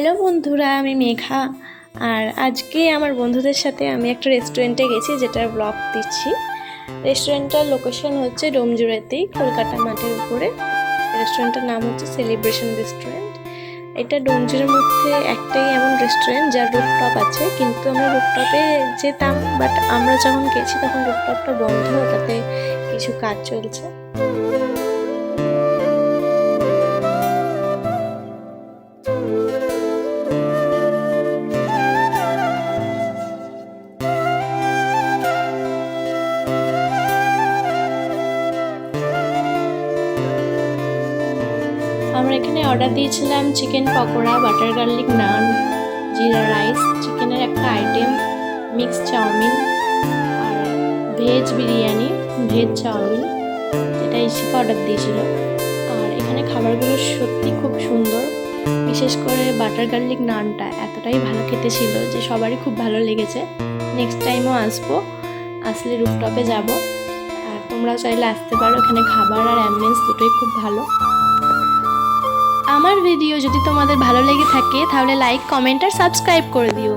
Hello বন্ধুরা, আমি মেঘা। আর আজকে আমার বন্ধুদের সাথে আমি একটা রেস্টুরেন্টে গেছি, যেটার ব্লগ দিচ্ছি। রেস্টুরেন্টটার লোকেশন হচ্ছে ডোমজুড়াতেই, কলকাতা মাঠের উপরে। রেস্টুরেন্টটার নাম হচ্ছে সেলিব্রেশন রেস্টুরেন্ট। এটা ডোমজুড়ের মধ্যে একটাই এমন রেস্টুরেন্ট যার রুফটপ আছে, কিন্তু আমরা রুফটপে যেতাম, বাট আমরা যখন গেছি তখন রুফটপটা বন্ধ, ওটাতে কিছু কাজ চলছে। আমরা এখানে অর্ডার দিয়েছিলাম চিকেন পকোড়া, বাটার গার্লিক নান, জিরা রাইস, চিকেনের একটা আইটেম, মিক্স চাউমিন আর ভেজ বিরিয়ানি, ভেজ চাউমিন, যেটা ইশিকা অর্ডার দিয়েছিল। আর এখানে খাবারগুলো সত্যি খুব সুন্দর, বিশেষ করে বাটার গার্লিক নানটা এতটাই ভালো খেতে ছিল যে সবারই খুব ভালো লেগেছে। নেক্সট টাইমও আসবো, আসলে রুফটপে যাব। আর তোমরাও চাইলে আসতে পারো, এখানে খাবার আর অ্যাম্বিয়েন্স দুটোই খুব ভালো। আমার ভিডিও যদি তোমাদের ভালো লেগে থাকে তাহলে লাইক, কমেন্ট আর সাবস্ক্রাইব করে দিও।